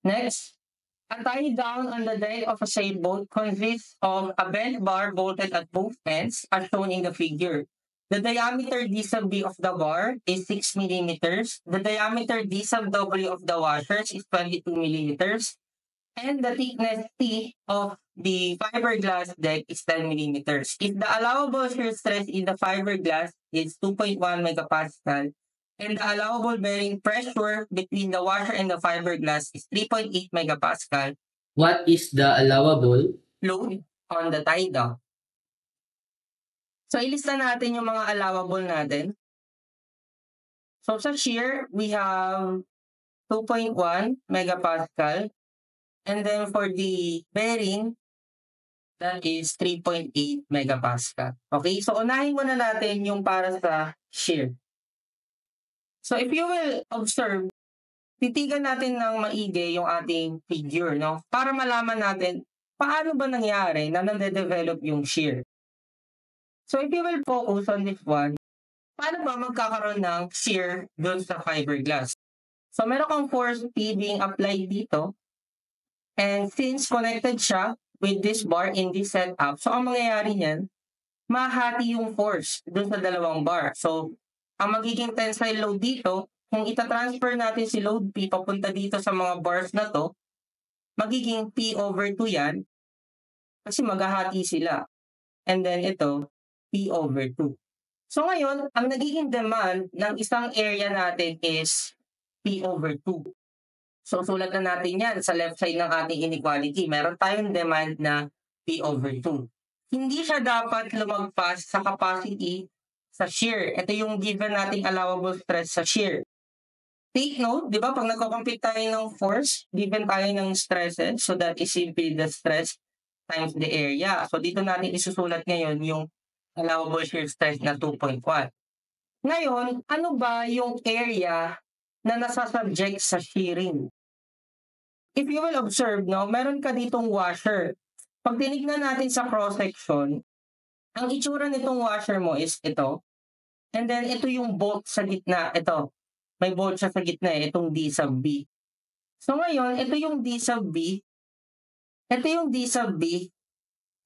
Next, a tie down on the deck of a sailboat consists of a bent bar bolted at both ends, as shown in the figure. The diameter d sub b of the bar is 6 millimeters. The diameter d sub w of the washers is 22 millimeters. And the thickness T of the fiberglass deck is 10 millimeters. If the allowable shear stress in the fiberglass is 2.1 megapascal, and the allowable bearing pressure between the washer and the fiberglass is 3.8 megapascal, what is the allowable load on the tie down? So, ilista natin yung mga allowable natin. So, sa shear, we have 2.1 megapascal. And then for the bearing, that is 3.8 megapascal. Okay, so unahin muna natin yung para sa shear. So if you will observe, titigan natin ng maigi yung ating figure, no? Para malaman natin paano ba nangyari na nade-develop yung shear. So if you will focus on this one, paano ba magkakaroon ng shear dun sa fiberglass? So meron kang force P being applied dito. And since connected siya with this bar in this setup, so ang mangyayari niyan, mahati yung force dun sa dalawang bar. So, ang magiging tensile load dito, kung ita-transfer natin si load P papunta dito sa mga bars na to, magiging P over 2 yan, kasi maghahati sila. And then ito, P over 2. So ngayon, ang nagiging demand ng isang area natin is P over 2. So, sulat na natin yan sa left side ng ating inequality. Meron tayong demand na P over 2. Hindi siya dapat lumagpas sa capacity sa shear. Ito yung given nating allowable stress sa shear. Take note, di ba, pag nagko-compute tayo ng force, given tayo ng stresses, so that is simply the stress times the area. So, dito natin isusulat ngayon yung allowable shear stress na 2.1. Ngayon, ano ba yung area na nasasubject sa shearing? If you will observe, no, meron ka ditong washer. Pag tinignan natin sa cross-section, ang itsura nitong washer mo is ito. And then, ito yung bolt sa gitna. Ito. May bolt siya sa gitna itong D sub B. So, ngayon, ito yung D sub B. Ito yung D sub B.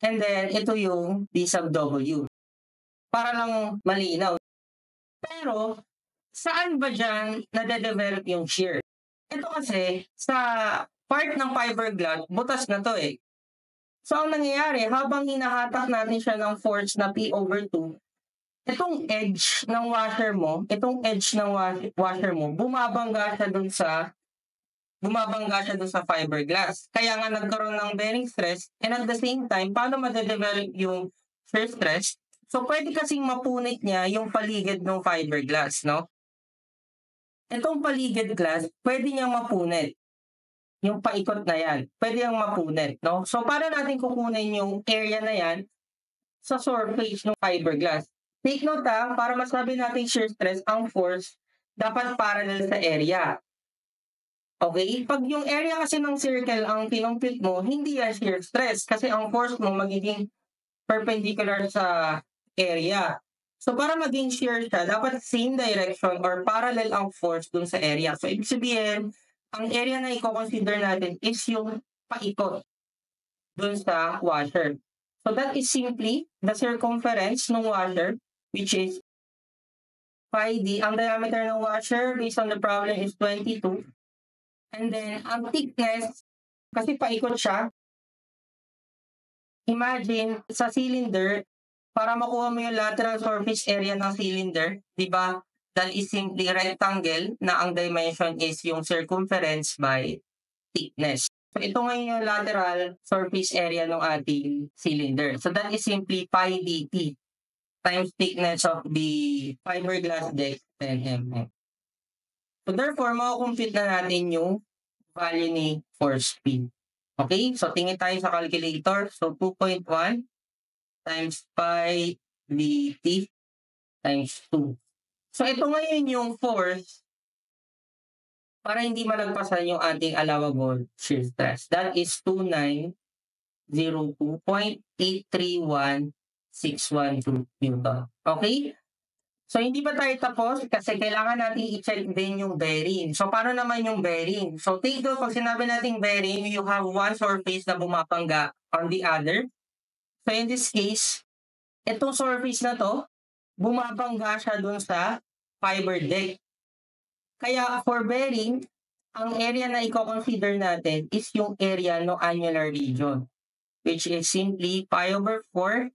And then, ito yung D sub W. Para lang malinaw. Pero, saan ba dyan nade-develop yung shear? Ito kasi, sa part ng fiberglass, butas na to eh. So, ang nangyayari, habang hinahatak natin siya ng force na P over 2, itong edge ng washer mo, bumabangga siya dun sa fiberglass. Kaya nga nagkaroon ng bearing stress, and at the same time, paano madedevelop yung shear stress? So, pwede kasing mapunit niya yung paligid ng fiberglass, no? Itong paligid glass, pwede niyang mapunit. Yung paikot na yan, pwede niyang mapunit, no? So, para natin kukunin yung area na yan sa surface ng fiberglass. Take note para masabi natin shear stress, ang force dapat parallel sa area. Okay? Pag yung area kasi ng circle ang kinumpute mo, hindi yan shear stress kasi ang force mo magiging perpendicular sa area. So, para maging shear siya, dapat same direction or parallel ang force dun sa area. So, ibig sabihin, ang area na i-consider natin is yung paikot dun sa washer. So, that is simply the circumference ng washer, which is pi d. Ang diameter ng washer, based on the problem, is 22. And then, ang thickness, kasi paikot siya, imagine, sa cylinder, para makuha mo yung lateral surface area ng cylinder, di ba? That is simply rectangle na ang dimension is yung circumference by thickness. So, ito ngayon yung lateral surface area ng ating cylinder. So, that is simply pi dt times thickness of the fiberglass deck, 10 mm. So, therefore, makukumpute na natin yung value ni force P. Okay? So, tingin tayo sa calculator. So, 2.1 times pi dt times 2. So, ito ngayon yung force para hindi malagpasan yung ating allowable shear stress. That is 2902.831612 Newton. Okay? So, hindi pa tayo tapos kasi kailangan natin i-check din yung bearing. So, paano naman yung bearing? So, take note, pag sinabi nating bearing, you have one surface na bumapangga on the other. So, in this case, itong surface na to, bumabangga siya dun sa fiber deck. Kaya, for bearing, ang area na i-consider natin is yung area no annular region, which is simply pi over 4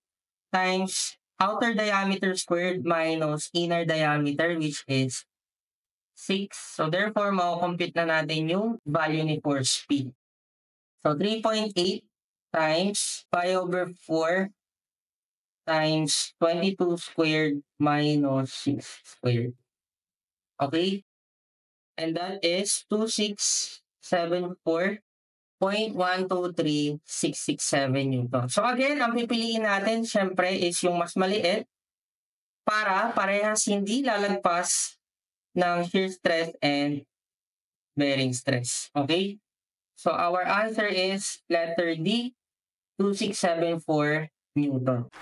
times outer diameter squared minus inner diameter, which is 6. So, therefore, makakompute na natin yung value ni force P. So, 3.8 times pi over 4 times 22 squared minus 6 squared. Okay? And that is 2674.123667 Newton. So again, ang pipiliin natin syempre is yung mas maliit para parehas hindi lalagpas ng shear stress and bearing stress. Okay? So our answer is letter D, 2674 Newton.